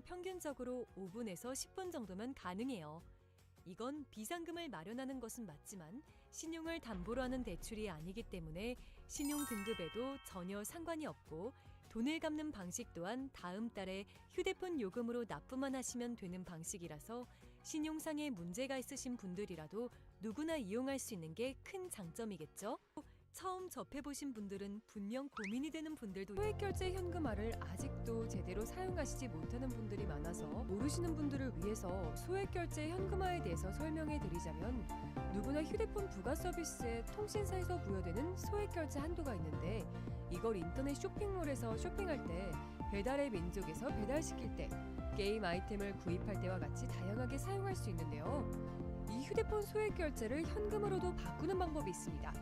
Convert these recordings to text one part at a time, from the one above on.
보통 평균적으로 5분에서 10분 정도면 가능해요. 이건 비상금을 마련하는 것은 맞지만 신용을 담보로 하는 대출이 아니기 때문에 신용 등급에도 전혀 상관이 없고 돈을 갚는 방식 또한 다음 달에 휴대폰 요금으로 납부만 하시면 되는 방식이라서 신용상에 문제가 있으신 분들이라도 누구나 이용할 수 있는 게 큰 장점이겠죠? 처음 접해보신 분들은 분명 고민이 되는 분들도 소액결제 현금화를 아직도 제대로 사용하시지 못하는 분들이 많아서 모르시는 분들을 위해서 소액결제 현금화에 대해서 설명해 드리자면 누구나 휴대폰 부가 서비스에 통신사에서 부여되는 소액결제 한도가 있는데 이걸 인터넷 쇼핑몰에서 쇼핑할 때 배달의 민족에서 배달시킬 때 게임 아이템을 구입할 때와 같이 다양하게 사용할 수 있는데요. 이 휴대폰 소액결제를 현금으로도 바꾸는 방법이 있습니다.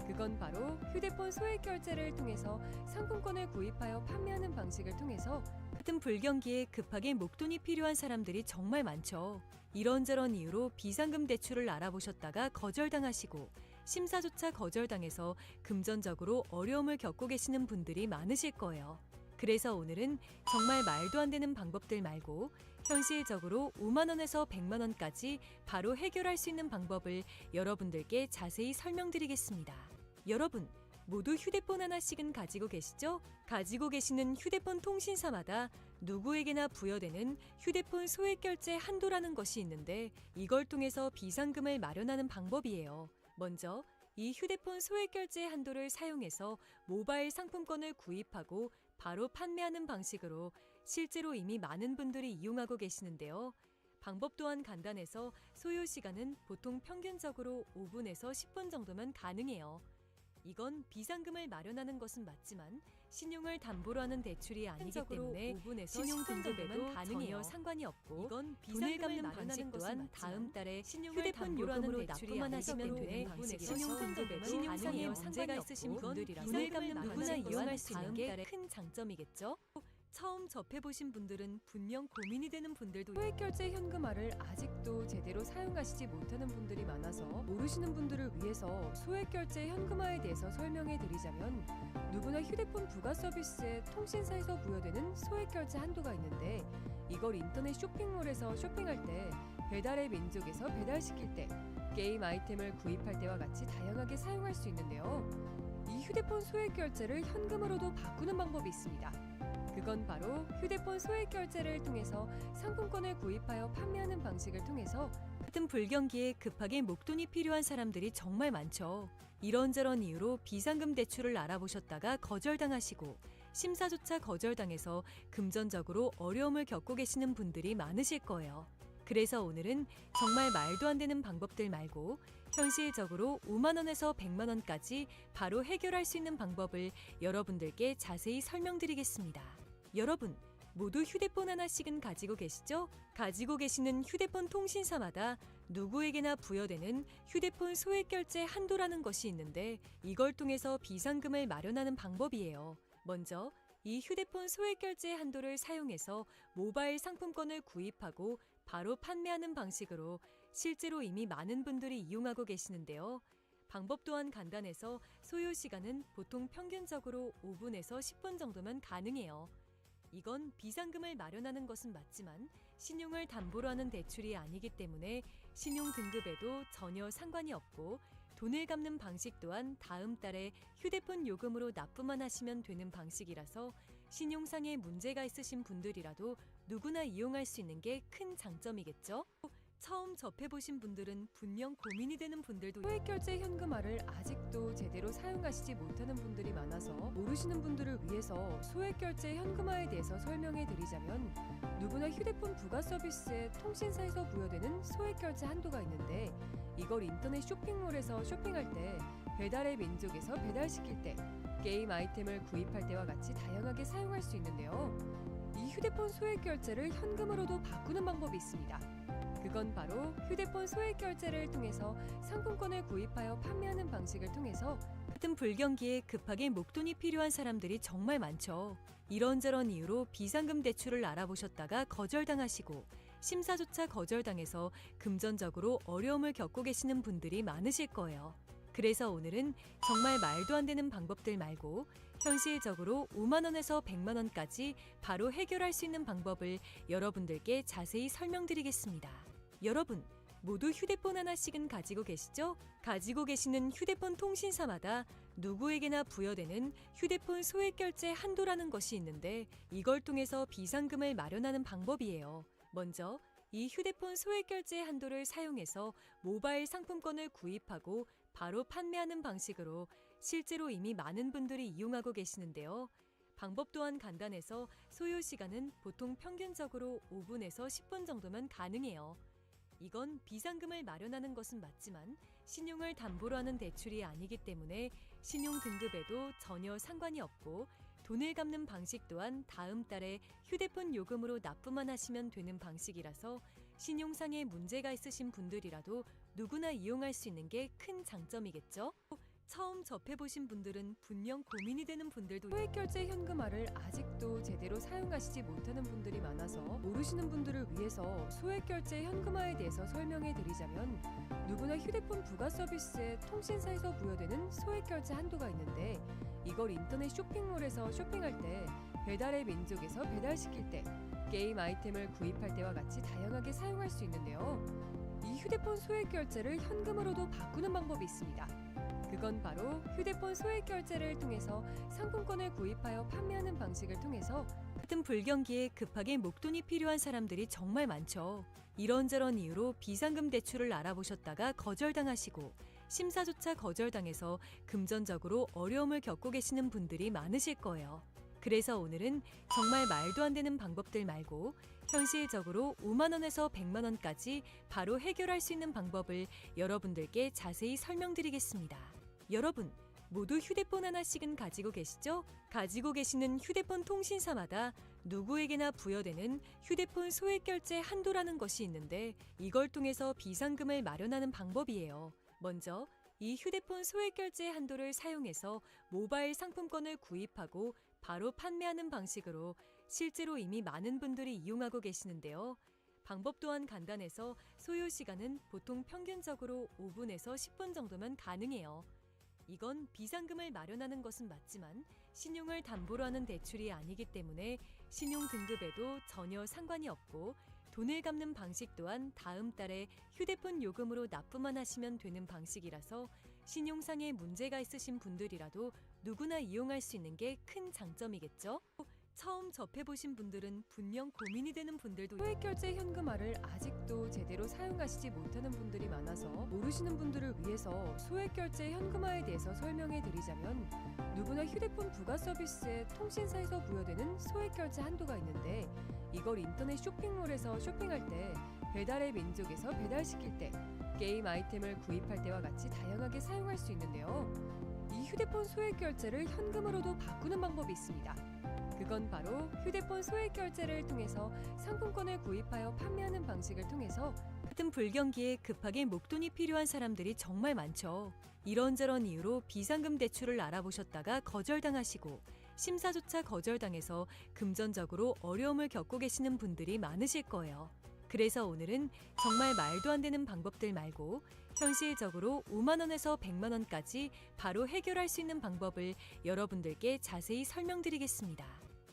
그건 바로 휴대폰 소액결제를 통해서 상품권을 구입하여 판매하는 방식을 통해서 같은 불경기에 급하게 목돈이 필요한 사람들이 정말 많죠. 이런저런 이유로 비상금 대출을 알아보셨다가 거절당하시고 심사조차 거절당해서 금전적으로 어려움을 겪고 계시는 분들이 많으실 거예요. 그래서 오늘은 정말 말도 안 되는 방법들 말고 현실적으로 5만 원에서 100만 원까지 바로 해결할 수 있는 방법을 여러분들께 자세히 설명드리겠습니다. 여러분, 모두 휴대폰 하나씩은 가지고 계시죠? 가지고 계시는 휴대폰 통신사마다 누구에게나 부여되는 휴대폰 소액결제 한도라는 것이 있는데 이걸 통해서 비상금을 마련하는 방법이에요. 먼저 이 휴대폰 소액결제 한도를 사용해서 모바일 상품권을 구입하고 바로 판매하는 방식으로 실제로 이미 많은 분들이 이용하고 계시는데요. 방법 또한 간단해서 소요 시간은 보통 평균적으로 5분에서 10분 정도면 가능해요. 이건 비상금을 마련하는 것은 맞지만 신용을 담보로 하는 대출이 아니기 때문에 5분에서 신용 등급에도 전혀 상관이 없고 이건 돈을 갚는 방식 또한 다음 달에 휴대폰 요금으로 납부만 하시면 되는 방식이라서 신용 등급에도 신용상에 문제가 있으신 분들이라서 돈을 갚는 누구나 이용할 수 있는 게 큰 장점이겠죠? 처음 접해보신 분들은 분명 고민이 되는 분들도 소액결제 현금화를 아직도 제대로 사용하시지 못하는 분들이 많아서 모르시는 분들을 위해서 소액결제 현금화에 대해서 설명해 드리자면 누구나 휴대폰 부가 서비스에 통신사에서 부여되는 소액결제 한도가 있는데 이걸 인터넷 쇼핑몰에서 쇼핑할 때 배달의 민족에서 배달시킬 때 게임 아이템을 구입할 때와 같이 다양하게 사용할 수 있는데요. 이 휴대폰 소액결제를 현금으로도 바꾸는 방법이 있습니다. 그건 바로 휴대폰 소액결제를 통해서 상품권을 구입하여 판매하는 방식을 통해서 같은 불경기에 급하게 목돈이 필요한 사람들이 정말 많죠. 이런저런 이유로 비상금 대출을 알아보셨다가 거절당하시고 심사조차 거절당해서 금전적으로 어려움을 겪고 계시는 분들이 많으실 거예요. 그래서 오늘은 정말 말도 안 되는 방법들 말고 현실적으로 5만 원에서 100만 원까지 바로 해결할 수 있는 방법을 여러분들께 자세히 설명드리겠습니다. 여러분, 모두 휴대폰 하나씩은 가지고 계시죠? 가지고 계시는 휴대폰 통신사마다 누구에게나 부여되는 휴대폰 소액결제 한도라는 것이 있는데 이걸 통해서 비상금을 마련하는 방법이에요. 먼저 이 휴대폰 소액결제 한도를 사용해서 모바일 상품권을 구입하고 바로 판매하는 방식으로 실제로 이미 많은 분들이 이용하고 계시는데요. 방법 또한 간단해서 소요 시간은 보통 평균적으로 5분에서 10분 정도면 가능해요. 이건 비상금을 마련하는 것은 맞지만 신용을 담보로 하는 대출이 아니기 때문에 신용 등급에도 전혀 상관이 없고 돈을 갚는 방식 또한 다음 달에 휴대폰 요금으로 납부만 하시면 되는 방식이라서 신용상에 문제가 있으신 분들이라도 누구나 이용할 수 있는 게 큰 장점이겠죠? 처음 접해보신 분들은 분명 고민이 되는 분들도 소액결제 현금화를 아직도 제대로 사용하시지 못하는 분들이 많아서 모르시는 분들을 위해서 소액결제 현금화에 대해서 설명해 드리자면 누구나 휴대폰 부가 서비스에 통신사에서 부여되는 소액결제 한도가 있는데 이걸 인터넷 쇼핑몰에서 쇼핑할 때 배달의 민족에서 배달시킬 때 게임 아이템을 구입할 때와 같이 다양하게 사용할 수 있는데요. 이 휴대폰 소액결제를 현금으로도 바꾸는 방법이 있습니다. 그건 바로 휴대폰 소액결제를 통해서 상품권을 구입하여 판매하는 방식을 통해서 같은 불경기에 급하게 목돈이 필요한 사람들이 정말 많죠. 이런저런 이유로 비상금 대출을 알아보셨다가 거절당하시고 심사조차 거절당해서 금전적으로 어려움을 겪고 계시는 분들이 많으실 거예요. 그래서 오늘은 정말 말도 안 되는 방법들 말고 현실적으로 5만 원에서 100만 원까지 바로 해결할 수 있는 방법을 여러분들께 자세히 설명드리겠습니다. 여러분, 모두 휴대폰 하나씩은 가지고 계시죠? 가지고 계시는 휴대폰 통신사마다 누구에게나 부여되는 휴대폰 소액결제 한도라는 것이 있는데 이걸 통해서 비상금을 마련하는 방법이에요. 먼저 이 휴대폰 소액결제 한도를 사용해서 모바일 상품권을 구입하고 바로 판매하는 방식으로 실제로 이미 많은 분들이 이용하고 계시는데요. 방법 또한 간단해서 소요 시간은 보통 평균적으로 5분에서 10분 정도면 가능해요. 이건 비상금을 마련하는 것은 맞지만 신용을 담보로 하는 대출이 아니기 때문에 신용 등급에도 전혀 상관이 없고 돈을 갚는 방식 또한 다음 달에 휴대폰 요금으로 납부만 하시면 되는 방식이라서 신용상에 문제가 있으신 분들이라도 누구나 이용할 수 있는 게 큰 장점이겠죠? 처음 접해보신 분들은 분명 고민이 되는 분들도 소액결제 현금화를 아직도 제대로 사용하시지 못하는 분들이 많아서 모르시는 분들을 위해서 소액결제 현금화에 대해서 설명해 드리자면 누구나 휴대폰 부가 서비스에 통신사에서 부여되는 소액결제 한도가 있는데 이걸 인터넷 쇼핑몰에서 쇼핑할 때 배달의 민족에서 배달시킬 때 게임 아이템을 구입할 때와 같이 다양하게 사용할 수 있는데요. 이 휴대폰 소액결제를 현금으로도 바꾸는 방법이 있습니다. 그건 바로 휴대폰 소액결제를 통해서 상품권을 구입하여 판매하는 방식을 통해서 같은 불경기에 급하게 목돈이 필요한 사람들이 정말 많죠. 이런저런 이유로 비상금 대출을 알아보셨다가 거절당하시고 심사조차 거절당해서 금전적으로 어려움을 겪고 계시는 분들이 많으실 거예요. 그래서 오늘은 정말 말도 안 되는 방법들 말고 현실적으로 5만 원에서 100만 원까지 바로 해결할 수 있는 방법을 여러분들께 자세히 설명드리겠습니다. 여러분, 모두 휴대폰 하나씩은 가지고 계시죠? 가지고 계시는 휴대폰 통신사마다 누구에게나 부여되는 휴대폰 소액결제 한도라는 것이 있는데 이걸 통해서 비상금을 마련하는 방법이에요. 먼저 이 휴대폰 소액결제 한도를 사용해서 모바일 상품권을 구입하고 바로 판매하는 방식으로 실제로 이미 많은 분들이 이용하고 계시는데요. 방법 또한 간단해서 소요 시간은 보통 평균적으로 5분에서 10분 정도면 가능해요. 이건 비상금을 마련하는 것은 맞지만 신용을 담보로 하는 대출이 아니기 때문에 신용 등급에도 전혀 상관이 없고 돈을 갚는 방식 또한 다음 달에 휴대폰 요금으로 납부만 하시면 되는 방식이라서 신용상에 문제가 있으신 분들이라도 누구나 이용할 수 있는 게 큰 장점이겠죠? 처음 접해보신 분들은 분명 고민이 되는 분들도 소액결제 현금화를 아직도 제대로 사용하시지 못하는 분들이 많아서 모르시는 분들을 위해서 소액결제 현금화에 대해서 설명해 드리자면 누구나 휴대폰 부가 서비스에 통신사에서 부여되는 소액결제 한도가 있는데 이걸 인터넷 쇼핑몰에서 쇼핑할 때 배달의 민족에서 배달시킬 때 게임 아이템을 구입할 때와 같이 다양하게 사용할 수 있는데요. 이 휴대폰 소액결제를 현금으로도 바꾸는 방법이 있습니다. 그건 바로 휴대폰 소액결제를 통해서 상품권을 구입하여 판매하는 방식을 통해서 같은 불경기에 급하게 목돈이 필요한 사람들이 정말 많죠. 이런저런 이유로 비상금 대출을 알아보셨다가 거절당하시고 심사조차 거절당해서 금전적으로 어려움을 겪고 계시는 분들이 많으실 거예요. 그래서 오늘은 정말 말도 안 되는 방법들 말고 현실적으로 5만 원에서 100만 원까지 바로 해결할 수 있는 방법을 여러분들께 자세히 설명드리겠습니다.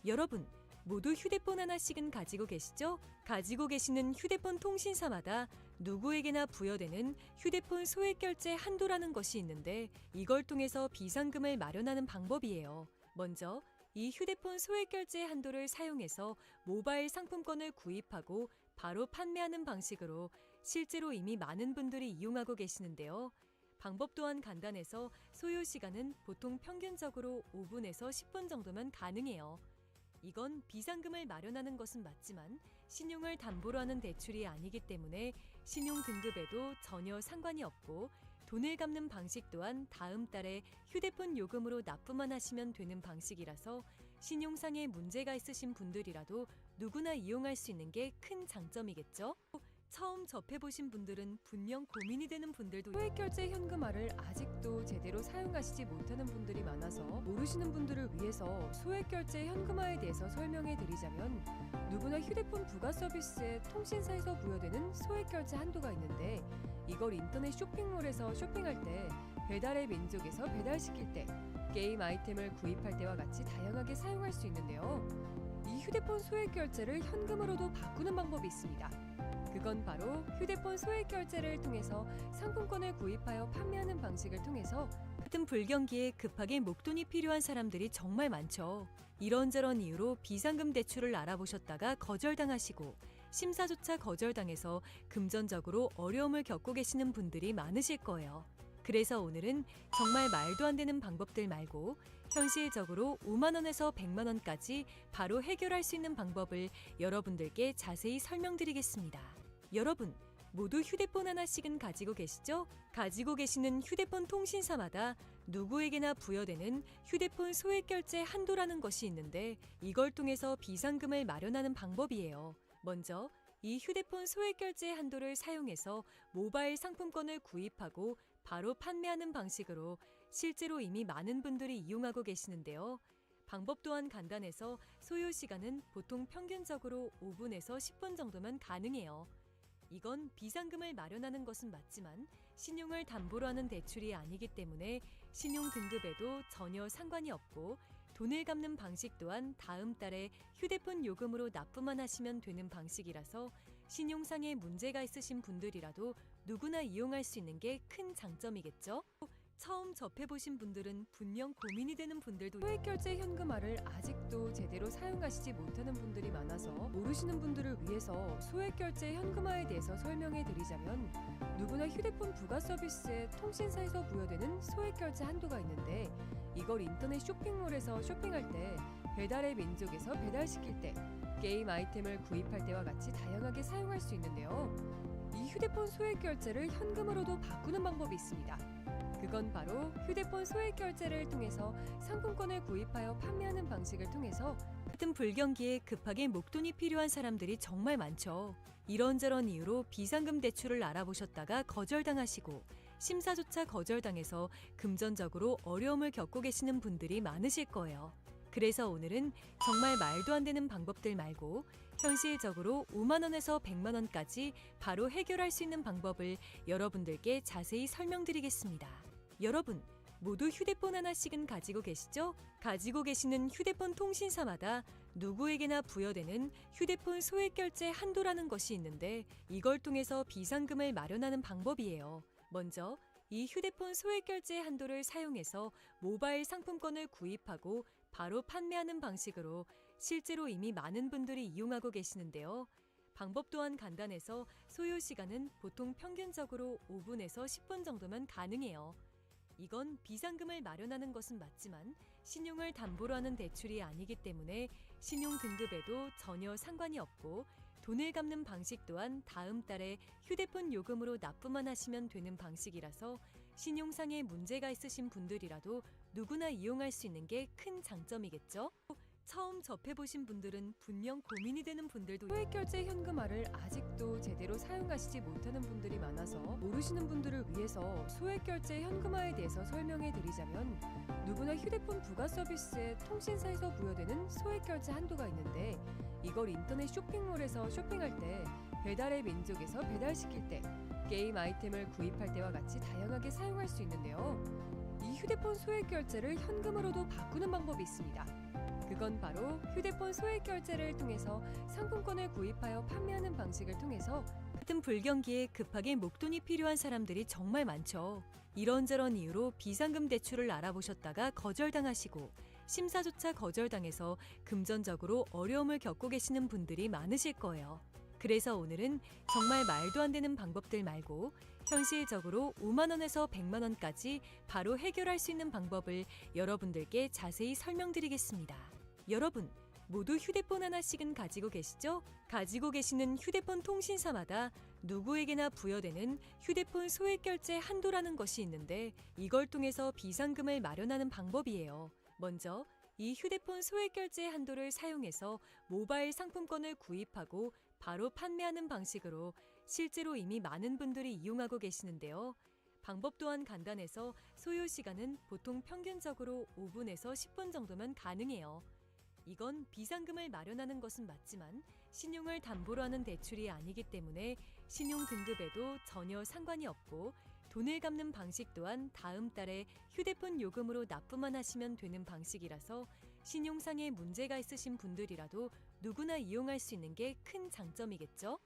여러분, 모두 휴대폰 하나씩은 가지고 계시죠? 가지고 계시는 휴대폰 통신사마다 누구에게나 부여되는 휴대폰 소액결제 한도라는 것이 있는데 이걸 통해서 비상금을 마련하는 방법이에요. 먼저 이 휴대폰 소액결제 한도를 사용해서 모바일 상품권을 구입하고 바로 판매하는 방식으로 실제로 이미 많은 분들이 이용하고 계시는데요. 방법 또한 간단해서 소요 시간은 보통 평균적으로 5분에서 10분 정도면 가능해요. 이건 비상금을 마련하는 것은 맞지만 신용을 담보로 하는 대출이 아니기 때문에 신용 등급에도 전혀 상관이 없고 돈을 갚는 방식 또한 다음 달에 휴대폰 요금으로 납부만 하시면 되는 방식이라서 신용상에 문제가 있으신 분들이라도 누구나 이용할 수 있는 게 큰 장점이겠죠? 처음 접해보신 분들은 분명 고민이 되는 분들도 소액결제 현금화를 아직도 제대로 사용하시지 못하는 분들이 많아서 모르시는 분들을 위해서 소액결제 현금화에 대해서 설명해 드리자면 누구나 휴대폰 부가 서비스에 통신사에서 부여되는 소액결제 한도가 있는데 이걸 인터넷 쇼핑몰에서 쇼핑할 때 배달의 민족에서 배달시킬 때 게임 아이템을 구입할 때와 같이 다양하게 사용할 수 있는데요. 이 휴대폰 소액 결제를 현금으로도 바꾸는 방법이 있습니다. 그건 바로 휴대폰 소액 결제를 통해서 상품권을 구입하여 판매하는 방식을 통해서 같은 불경기에 급하게 목돈이 필요한 사람들이 정말 많죠. 이런저런 이유로 비상금 대출을 알아보셨다가 거절당하시고 심사조차 거절당해서 금전적으로 어려움을 겪고 계시는 분들이 많으실 거예요. 그래서 오늘은 정말 말도 안 되는 방법들 말고 현실적으로 5만 원에서 100만 원까지 바로 해결할 수 있는 방법을 여러분들께 자세히 설명드리겠습니다. 여러분, 모두 휴대폰 하나씩은 가지고 계시죠? 가지고 계시는 휴대폰 통신사마다 누구에게나 부여되는 휴대폰 소액 결제 한도라는 것이 있는데 이걸 통해서 비상금을 마련하는 방법이에요. 먼저 이 휴대폰 소액 결제 한도를 사용해서 모바일 상품권을 구입하고 바로 판매하는 방식으로 실제로 이미 많은 분들이 이용하고 계시는데요. 방법 또한 간단해서 소요 시간은 보통 평균적으로 5분에서 10분 정도면 가능해요. 이건 비상금을 마련하는 것은 맞지만 신용을 담보로 하는 대출이 아니기 때문에 신용 등급에도 전혀 상관이 없고 돈을 갚는 방식 또한 다음 달에 휴대폰 요금으로 납부만 하시면 되는 방식이라서 신용상의 문제가 있으신 분들이라도 누구나 이용할 수 있는 게 큰 장점이겠죠? 처음 접해보신 분들은 분명 고민이 되는 분들도 소액결제 현금화를 아직도 제대로 사용하시지 못하는 분들이 많아서 모르시는 분들을 위해서 소액결제 현금화에 대해서 설명해 드리자면 누구나 휴대폰 부가 서비스에 통신사에서 부여되는 소액결제 한도가 있는데 이걸 인터넷 쇼핑몰에서 쇼핑할 때 배달의 민족에서 배달시킬 때 게임 아이템을 구입할 때와 같이 다양하게 사용할 수 있는데요. 이 휴대폰 소액결제를 현금으로도 바꾸는 방법이 있습니다. 그건 바로 휴대폰 소액 결제를 통해서 상품권을 구입하여 판매하는 방식을 통해서 같은 불경기에 급하게 목돈이 필요한 사람들이 정말 많죠. 이런저런 이유로 비상금 대출을 알아보셨다가 거절당하시고 심사조차 거절당해서 금전적으로 어려움을 겪고 계시는 분들이 많으실 거예요. 그래서 오늘은 정말 말도 안 되는 방법들 말고 현실적으로 5만 원에서 100만 원까지 바로 해결할 수 있는 방법을 여러분들께 자세히 설명드리겠습니다. 여러분, 모두 휴대폰 하나씩은 가지고 계시죠? 가지고 계시는 휴대폰 통신사마다 누구에게나 부여되는 휴대폰 소액 결제 한도라는 것이 있는데 이걸 통해서 비상금을 마련하는 방법이에요. 먼저 이 휴대폰 소액 결제 한도를 사용해서 모바일 상품권을 구입하고 바로 판매하는 방식으로 실제로 이미 많은 분들이 이용하고 계시는데요. 방법 또한 간단해서 소요 시간은 보통 평균적으로 5분에서 10분 정도면 가능해요. 이건 비상금을 마련하는 것은 맞지만 신용을 담보로 하는 대출이 아니기 때문에 신용 등급에도 전혀 상관이 없고 돈을 갚는 방식 또한 다음 달에 휴대폰 요금으로 납부만 하시면 되는 방식이라서 신용상의 문제가 있으신 분들이라도 누구나 이용할 수 있는 게 큰 장점이겠죠? 처음 접해보신 분들은 분명 고민이 되는 분들도 소액결제 현금화를 아직도 제대로 사용하시지 못하는 분들이 많아서 모르시는 분들을 위해서 소액결제 현금화에 대해서 설명해 드리자면 누구나 휴대폰 부가 서비스에 통신사에서 부여되는 소액결제 한도가 있는데 이걸 인터넷 쇼핑몰에서 쇼핑할 때 배달의 민족에서 배달시킬 때 게임 아이템을 구입할 때와 같이 다양하게 사용할 수 있는데요. 이 휴대폰 소액결제를 현금으로도 바꾸는 방법이 있습니다. 그건 바로 휴대폰 소액 결제를 통해서 상품권을 구입하여 판매하는 방식을 통해서 같은 불경기에 급하게 목돈이 필요한 사람들이 정말 많죠. 이런저런 이유로 비상금 대출을 알아보셨다가 거절당하시고 심사조차 거절당해서 금전적으로 어려움을 겪고 계시는 분들이 많으실 거예요. 그래서 오늘은 정말 말도 안 되는 방법들 말고 현실적으로 5만 원에서 100만 원까지 바로 해결할 수 있는 방법을 여러분들께 자세히 설명드리겠습니다. 여러분, 모두 휴대폰 하나씩은 가지고 계시죠? 가지고 계시는 휴대폰 통신사마다 누구에게나 부여되는 휴대폰 소액 결제 한도라는 것이 있는데 이걸 통해서 비상금을 마련하는 방법이에요. 먼저 이 휴대폰 소액 결제 한도를 사용해서 모바일 상품권을 구입하고 바로 판매하는 방식으로 실제로 이미 많은 분들이 이용하고 계시는데요. 방법 또한 간단해서 소요 시간은 보통 평균적으로 5분에서 10분 정도면 가능해요. 이건 비상금을 마련하는 것은 맞지만 신용을 담보로 하는 대출이 아니기 때문에 신용 등급에도 전혀 상관이 없고 돈을 갚는 방식 또한 다음 달에 휴대폰 요금으로 납부만 하시면 되는 방식이라서 신용상에 문제가 있으신 분들이라도 누구나 이용할 수 있는 게 큰 장점이겠죠?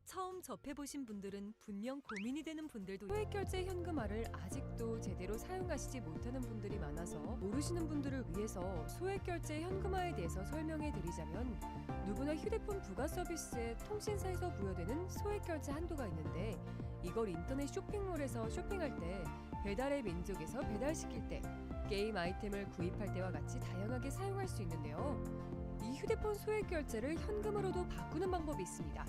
처음 접해보신 분들은 분명 고민이 되는 분들도 소액결제 현금화를 아직도 제대로 사용하시지 못하는 분들이 많아서 모르시는 분들을 위해서 소액결제 현금화에 대해서 설명해 드리자면 누구나 휴대폰 부가 서비스에 통신사에서 부여되는 소액결제 한도가 있는데 이걸 인터넷 쇼핑몰에서 쇼핑할 때 배달의 민족에서 배달시킬 때 게임 아이템을 구입할 때와 같이 다양하게 사용할 수 있는데요. 이 휴대폰 소액결제를 현금으로도 바꾸는 방법이 있습니다.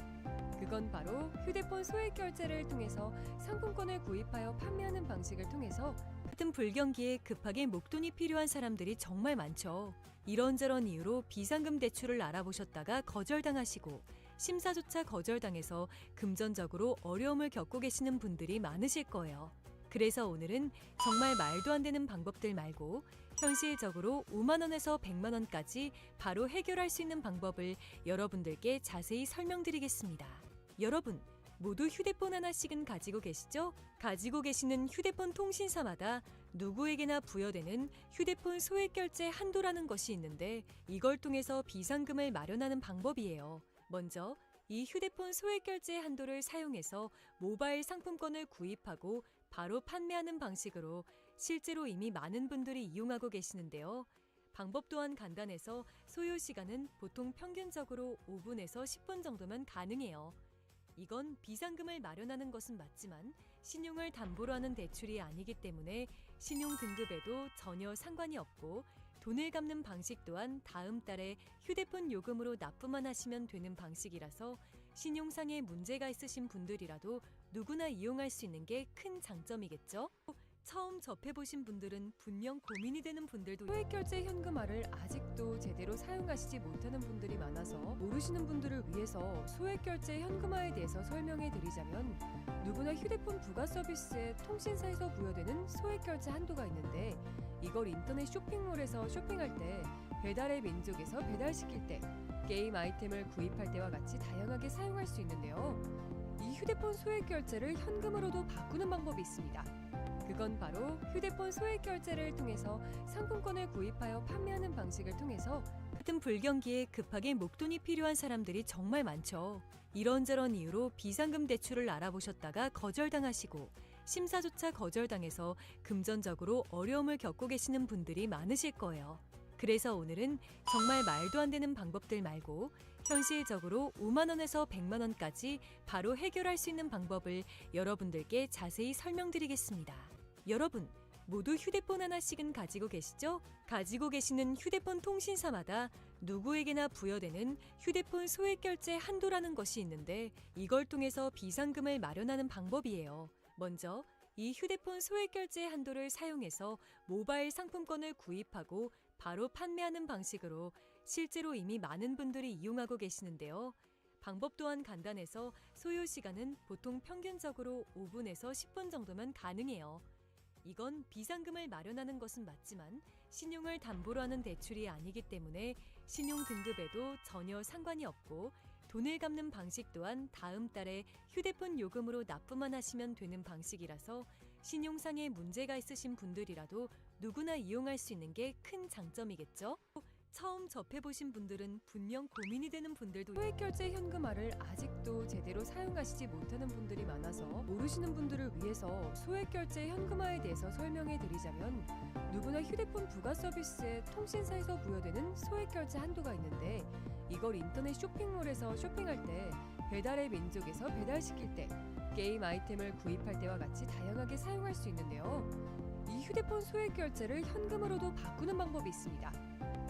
그건 바로 휴대폰 소액결제를 통해서 상품권을 구입하여 판매하는 방식을 통해서 같은 불경기에 급하게 목돈이 필요한 사람들이 정말 많죠. 이런저런 이유로 비상금 대출을 알아보셨다가 거절당하시고 심사조차 거절당해서 금전적으로 어려움을 겪고 계시는 분들이 많으실 거예요. 그래서 오늘은 정말 말도 안 되는 방법들 말고 현실적으로 5만 원에서 100만 원까지 바로 해결할 수 있는 방법을 여러분들께 자세히 설명드리겠습니다. 여러분, 모두 휴대폰 하나씩은 가지고 계시죠? 가지고 계시는 휴대폰 통신사마다 누구에게나 부여되는 휴대폰 소액결제 한도라는 것이 있는데 이걸 통해서 비상금을 마련하는 방법이에요. 먼저 이 휴대폰 소액결제 한도를 사용해서 모바일 상품권을 구입하고 바로 판매하는 방식으로 실제로 이미 많은 분들이 이용하고 계시는데요. 방법 또한 간단해서 소요 시간은 보통 평균적으로 5분에서 10분 정도면 가능해요. 이건 비상금을 마련하는 것은 맞지만 신용을 담보로 하는 대출이 아니기 때문에 신용 등급에도 전혀 상관이 없고 돈을 갚는 방식 또한 다음 달에 휴대폰 요금으로 납부만 하시면 되는 방식이라서 신용상에 문제가 있으신 분들이라도 누구나 이용할 수 있는 게 큰 장점이겠죠? 처음 접해보신 분들은 분명 고민이 되는 분들도 소액결제 현금화를 아직도 제대로 사용하시지 못하는 분들이 많아서 모르시는 분들을 위해서 소액결제 현금화에 대해서 설명해 드리자면 누구나 휴대폰 부가 서비스에 통신사에서 부여되는 소액결제 한도가 있는데 이걸 인터넷 쇼핑몰에서 쇼핑할 때 배달의 민족에서 배달시킬 때 게임 아이템을 구입할 때와 같이 다양하게 사용할 수 있는데요. 이 휴대폰 소액결제를 현금으로도 바꾸는 방법이 있습니다. 그건 바로 휴대폰 소액결제를 통해서 상품권을 구입하여 판매하는 방식을 통해서 같은 불경기에 급하게 목돈이 필요한 사람들이 정말 많죠. 이런저런 이유로 비상금 대출을 알아보셨다가 거절당하시고 심사조차 거절당해서 금전적으로 어려움을 겪고 계시는 분들이 많으실 거예요. 그래서 오늘은 정말 말도 안 되는 방법들 말고 현실적으로 5만 원에서 100만 원까지 바로 해결할 수 있는 방법을 여러분들께 자세히 설명드리겠습니다. 여러분, 모두 휴대폰 하나씩은 가지고 계시죠? 가지고 계시는 휴대폰 통신사마다 누구에게나 부여되는 휴대폰 소액결제 한도라는 것이 있는데 이걸 통해서 비상금을 마련하는 방법이에요. 먼저 이 휴대폰 소액결제 한도를 사용해서 모바일 상품권을 구입하고 바로 판매하는 방식으로 실제로 이미 많은 분들이 이용하고 계시는데요. 방법 또한 간단해서 소요 시간은 보통 평균적으로 5분에서 10분 정도면 가능해요. 이건 비상금을 마련하는 것은 맞지만 신용을 담보로 하는 대출이 아니기 때문에 신용 등급에도 전혀 상관이 없고 돈을 갚는 방식 또한 다음 달에 휴대폰 요금으로 납부만 하시면 되는 방식이라서 신용상에 문제가 있으신 분들이라도 누구나 이용할 수 있는 게 큰 장점이겠죠? 처음 접해보신 분들은 분명 고민이 되는 분들도 소액결제 현금화를 아직도 제대로 사용하시지 못하는 분들이 많아서 모르시는 분들을 위해서 소액결제 현금화에 대해서 설명해 드리자면 누구나 휴대폰 부가 서비스에 통신사에서 부여되는 소액결제 한도가 있는데 이걸 인터넷 쇼핑몰에서 쇼핑할 때 배달의 민족에서 배달시킬 때 게임 아이템을 구입할 때와 같이 다양하게 사용할 수 있는데요. 이 휴대폰 소액결제를 현금으로도 바꾸는 방법이 있습니다.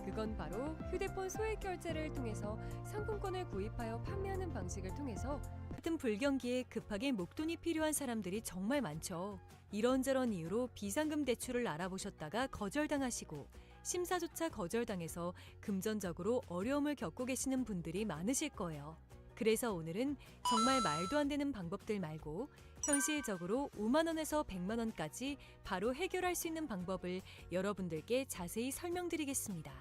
그건 바로 휴대폰 소액결제를 통해서 상품권을 구입하여 판매하는 방식을 통해서 같은 불경기에 급하게 목돈이 필요한 사람들이 정말 많죠. 이런저런 이유로 비상금 대출을 알아보셨다가 거절당하시고 심사조차 거절당해서 금전적으로 어려움을 겪고 계시는 분들이 많으실 거예요. 그래서 오늘은 정말 말도 안 되는 방법들 말고 현실적으로 5만 원에서 100만 원까지 바로 해결할 수 있는 방법을 여러분들께 자세히 설명드리겠습니다.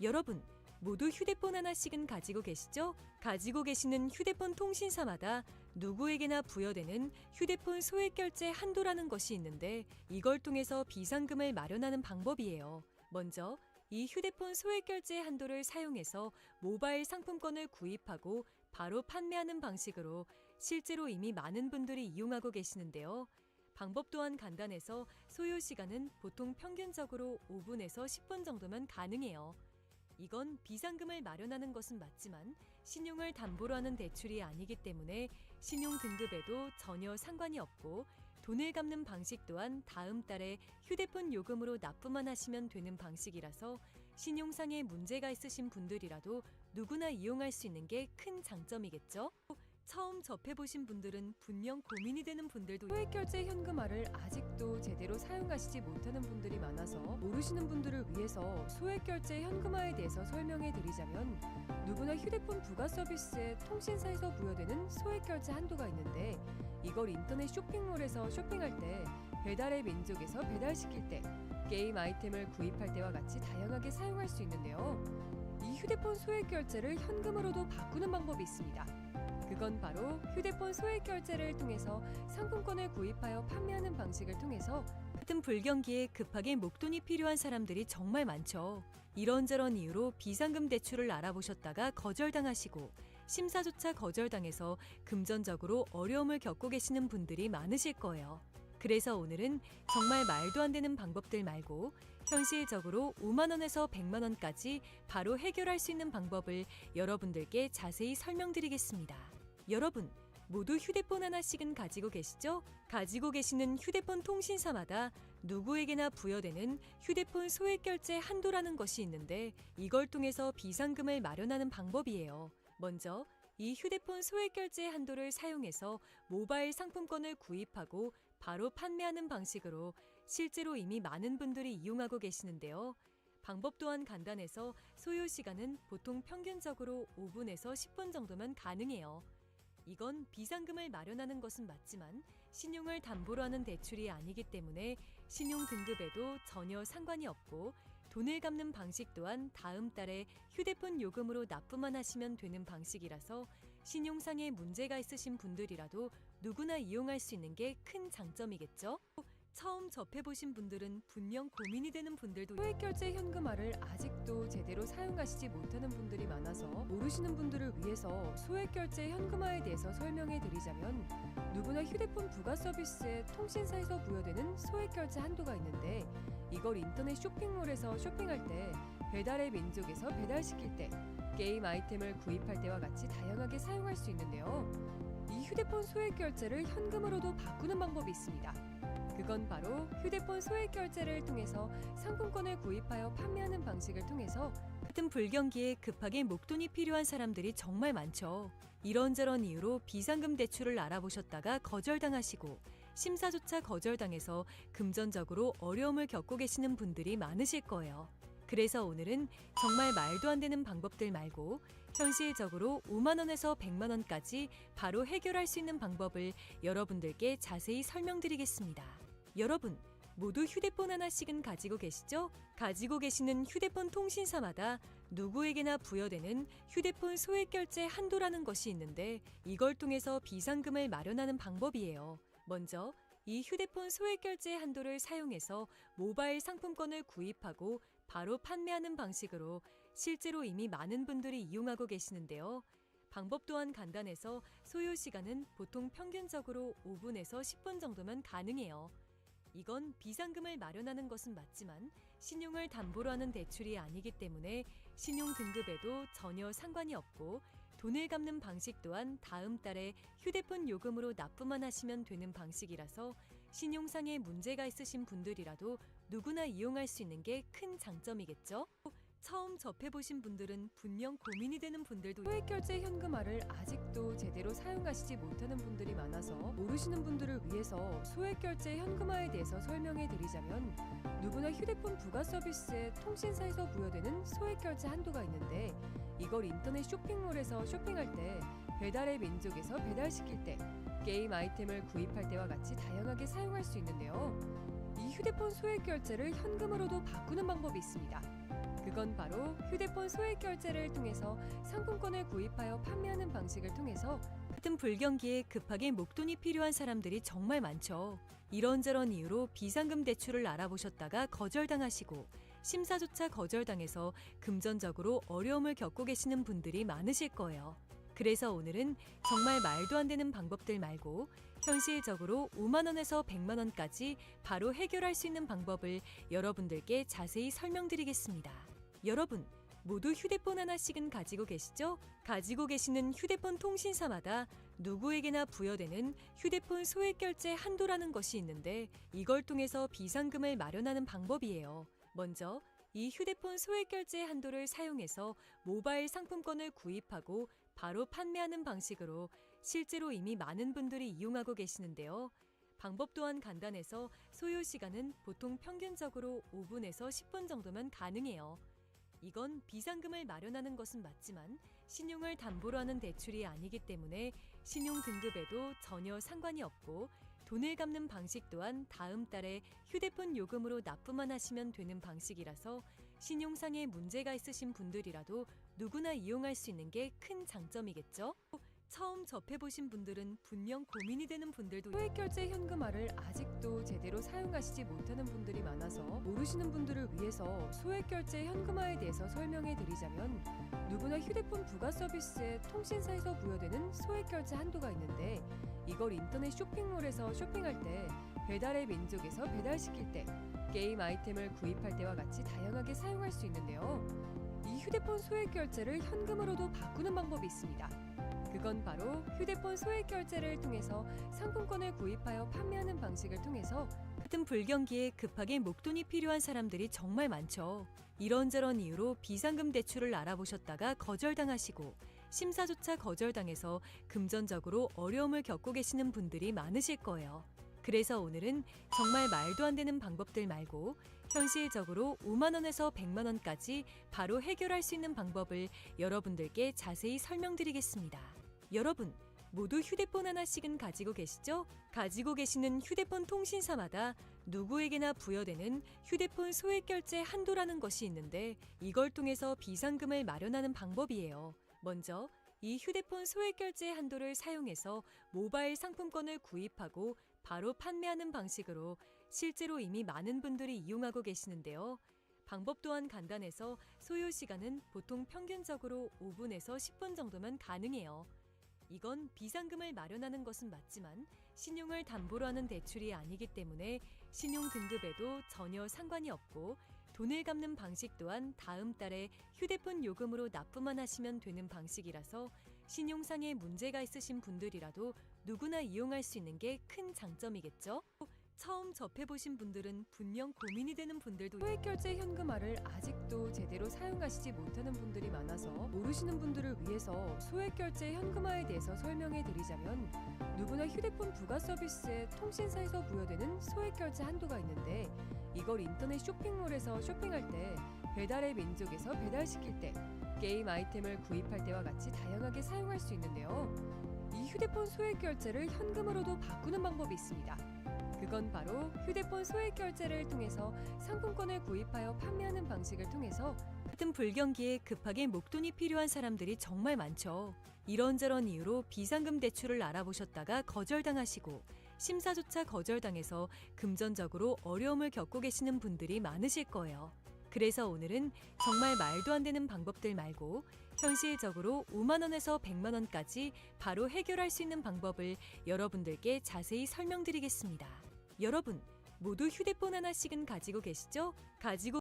여러분, 모두 휴대폰 하나씩은 가지고 계시죠? 가지고 계시는 휴대폰 통신사마다 누구에게나 부여되는 휴대폰 소액결제 한도라는 것이 있는데 이걸 통해서 비상금을 마련하는 방법이에요. 먼저 이 휴대폰 소액결제 한도를 사용해서 모바일 상품권을 구입하고 바로 판매하는 방식으로 실제로 이미 많은 분들이 이용하고 계시는데요. 방법 또한 간단해서 소요 시간은 보통 평균적으로 5분에서 10분 정도면 가능해요. 이건 비상금을 마련하는 것은 맞지만 신용을 담보로 하는 대출이 아니기 때문에 신용 등급에도 전혀 상관이 없고 돈을 갚는 방식 또한 다음 달에 휴대폰 요금으로 납부만 하시면 되는 방식이라서 신용상에 문제가 있으신 분들이라도 누구나 이용할 수 있는 게 큰 장점이겠죠? 처음 접해보신 분들은 분명 고민이 되는 분들도 소액결제 현금화를 아직도 제대로 사용하시지 못하는 분들이 많아서 모르시는 분들을 위해서 소액결제 현금화에 대해서 설명해 드리자면 누구나 휴대폰 부가 서비스에 통신사에서 부여되는 소액결제 한도가 있는데 이걸 인터넷 쇼핑몰에서 쇼핑할 때 배달의 민족에서 배달시킬 때 게임 아이템을 구입할 때와 같이 다양하게 사용할 수 있는데요. 이 휴대폰 소액결제를 현금으로도 바꾸는 방법이 있습니다. 그건 바로 휴대폰 소액결제를 통해서 상품권을 구입하여 판매하는 방식을 통해서 같은 불경기에 급하게 목돈이 필요한 사람들이 정말 많죠. 이런저런 이유로 비상금 대출을 알아보셨다가 거절당하시고 심사조차 거절당해서 금전적으로 어려움을 겪고 계시는 분들이 많으실 거예요. 그래서 오늘은 정말 말도 안 되는 방법들 말고 현실적으로 5만 원에서 100만 원까지 바로 해결할 수 있는 방법을 여러분들께 자세히 설명드리겠습니다. 여러분, 모두 휴대폰 하나씩은 가지고 계시죠? 가지고 계시는 휴대폰 통신사마다 누구에게나 부여되는 휴대폰 소액결제 한도라는 것이 있는데 이걸 통해서 비상금을 마련하는 방법이에요. 먼저 이 휴대폰 소액결제 한도를 사용해서 모바일 상품권을 구입하고 바로 판매하는 방식으로 실제로 이미 많은 분들이 이용하고 계시는데요. 방법 또한 간단해서 소요 시간은 보통 평균적으로 5분에서 10분 정도면 가능해요. 이건 비상금을 마련하는 것은 맞지만 신용을 담보로 하는 대출이 아니기 때문에 신용 등급에도 전혀 상관이 없고 돈을 갚는 방식 또한 다음 달에 휴대폰 요금으로 납부만 하시면 되는 방식이라서 신용상에 문제가 있으신 분들이라도 누구나 이용할 수 있는 게 큰 장점이겠죠? 처음 접해보신 분들은 분명 고민이 되는 분들도 소액결제 현금화를 아직도 제대로 사용하시지 못하는 분들이 많아서 모르시는 분들을 위해서 소액결제 현금화에 대해서 설명해 드리자면 누구나 휴대폰 부가 서비스에 통신사에서 부여되는 소액결제 한도가 있는데 이걸 인터넷 쇼핑몰에서 쇼핑할 때 배달의 민족에서 배달시킬 때 게임 아이템을 구입할 때와 같이 다양하게 사용할 수 있는데요. 이 휴대폰 소액결제를 현금으로도 바꾸는 방법이 있습니다. 그건 바로 휴대폰 소액결제를 통해서 상품권을 구입하여 판매하는 방식을 통해서 같은 불경기에 급하게 목돈이 필요한 사람들이 정말 많죠. 이런저런 이유로 비상금 대출을 알아보셨다가 거절당하시고 심사조차 거절당해서 금전적으로 어려움을 겪고 계시는 분들이 많으실 거예요. 그래서 오늘은 정말 말도 안 되는 방법들 말고 현실적으로 5만 원에서 100만 원까지 바로 해결할 수 있는 방법을 여러분들께 자세히 설명드리겠습니다. 여러분, 모두 휴대폰 하나씩은 가지고 계시죠? 가지고 계시는 휴대폰 통신사마다 누구에게나 부여되는 휴대폰 소액결제 한도라는 것이 있는데 이걸 통해서 비상금을 마련하는 방법이에요. 먼저 이 휴대폰 소액결제 한도를 사용해서 모바일 상품권을 구입하고 바로 판매하는 방식으로 실제로 이미 많은 분들이 이용하고 계시는데요. 방법 또한 간단해서 소요 시간은 보통 평균적으로 5분에서 10분 정도면 가능해요. 이건 비상금을 마련하는 것은 맞지만 신용을 담보로 하는 대출이 아니기 때문에 신용 등급에도 전혀 상관이 없고 돈을 갚는 방식 또한 다음 달에 휴대폰 요금으로 납부만 하시면 되는 방식이라서 신용상에 문제가 있으신 분들이라도 누구나 이용할 수 있는 게 큰 장점이겠죠? 처음 접해보신 분들은 분명 고민이 되는 분들도 소액결제 현금화를 아직도 제대로 사용하시지 못하는 분들이 많아서 모르시는 분들을 위해서 소액결제 현금화에 대해서 설명해 드리자면 누구나 휴대폰 부가 서비스에 통신사에서 부여되는 소액결제 한도가 있는데 이걸 인터넷 쇼핑몰에서 쇼핑할 때 배달의 민족에서 배달시킬 때 게임 아이템을 구입할 때와 같이 다양하게 사용할 수 있는데요. 이 휴대폰 소액결제를 현금으로도 바꾸는 방법이 있습니다. 그건 바로 휴대폰 소액 결제를 통해서 상품권을 구입하여 판매하는 방식을 통해서 같은 불경기에 급하게 목돈이 필요한 사람들이 정말 많죠. 이런저런 이유로 비상금 대출을 알아보셨다가 거절당하시고 심사조차 거절당해서 금전적으로 어려움을 겪고 계시는 분들이 많으실 거예요. 그래서 오늘은 정말 말도 안 되는 방법들 말고 현실적으로 5만 원에서 100만 원까지 바로 해결할 수 있는 방법을 여러분들께 자세히 설명드리겠습니다. 여러분, 모두 휴대폰 하나씩은 가지고 계시죠? 가지고 계시는 휴대폰 통신사마다 누구에게나 부여되는 휴대폰 소액 결제 한도라는 것이 있는데 이걸 통해서 비상금을 마련하는 방법이에요. 먼저 이 휴대폰 소액 결제 한도를 사용해서 모바일 상품권을 구입하고 바로 판매하는 방식으로 실제로 이미 많은 분들이 이용하고 계시는데요. 방법 또한 간단해서 소요 시간은 보통 평균적으로 5분에서 10분 정도면 가능해요. 이건 비상금을 마련하는 것은 맞지만 신용을 담보로 하는 대출이 아니기 때문에 신용 등급에도 전혀 상관이 없고 돈을 갚는 방식 또한 다음 달에 휴대폰 요금으로 납부만 하시면 되는 방식이라서 신용상의 문제가 있으신 분들이라도 누구나 이용할 수 있는 게 큰 장점이겠죠? 처음 접해보신 분들은 분명 고민이 되는 분들도 소액결제 현금화를 아직도 제대로 사용하시지 못하는 분들이 많아서 모르시는 분들을 위해서 소액결제 현금화에 대해서 설명해 드리자면 누구나 휴대폰 부가 서비스에 통신사에서 부여되는 소액결제 한도가 있는데 이걸 인터넷 쇼핑몰에서 쇼핑할 때 배달의 민족에서 배달시킬 때 게임 아이템을 구입할 때와 같이 다양하게 사용할 수 있는데요. 이 휴대폰 소액결제를 현금으로도 바꾸는 방법이 있습니다. 그건 바로 휴대폰 소액 결제를 통해서 상품권을 구입하여 판매하는 방식을 통해서 같은 불경기에 급하게 목돈이 필요한 사람들이 정말 많죠. 이런저런 이유로 비상금 대출을 알아보셨다가 거절당하시고 심사조차 거절당해서 금전적으로 어려움을 겪고 계시는 분들이 많으실 거예요. 그래서 오늘은 정말 말도 안 되는 방법들 말고 현실적으로 5만 원에서 100만 원까지 바로 해결할 수 있는 방법을 여러분들께 자세히 설명드리겠습니다. 여러분, 모두 휴대폰 하나씩은 가지고 계시죠? 가지고 계시는 휴대폰 통신사마다 누구에게나 부여되는 휴대폰 소액 결제 한도라는 것이 있는데 이걸 통해서 비상금을 마련하는 방법이에요. 먼저 이 휴대폰 소액 결제 한도를 사용해서 모바일 상품권을 구입하고 바로 판매하는 방식으로 실제로 이미 많은 분들이 이용하고 계시는데요. 방법 또한 간단해서 소요 시간은 보통 평균적으로 5분에서 10분 정도면 가능해요. 이건 비상금을 마련하는 것은 맞지만 신용을 담보로 하는 대출이 아니기 때문에 신용 등급에도 전혀 상관이 없고 돈을 갚는 방식 또한 다음 달에 휴대폰 요금으로 납부만 하시면 되는 방식이라서 신용상의 문제가 있으신 분들이라도 누구나 이용할 수 있는 게 큰 장점이겠죠? 처음 접해보신 분들은 분명 고민이 되는 분들도 소액결제 현금화를 아직도 제대로 사용하시지 못하는 분들이 많아서 모르시는 분들을 위해서 소액결제 현금화에 대해서 설명해 드리자면 누구나 휴대폰 부가 서비스에 통신사에서 부여되는 소액결제 한도가 있는데 이걸 인터넷 쇼핑몰에서 쇼핑할 때 배달의 민족에서 배달시킬 때 게임 아이템을 구입할 때와 같이 다양하게 사용할 수 있는데요. 이 휴대폰 소액결제를 현금으로도 바꾸는 방법이 있습니다. 그건 바로 휴대폰 소액 결제를 통해서 상품권을 구입하여 판매하는 방식을 통해서 같은 불경기에 급하게 목돈이 필요한 사람들이 정말 많죠. 이런저런 이유로 비상금 대출을 알아보셨다가 거절당하시고 심사조차 거절당해서 금전적으로 어려움을 겪고 계시는 분들이 많으실 거예요. 그래서 오늘은 정말 말도 안 되는 방법들 말고 현실적으로 5만 원에서 100만 원까지 바로 해결할 수 있는 방법을 여러분들께 자세히 설명드리겠습니다. 여러분, 모두 휴대폰 하나씩은 가지고 계시죠? 가지고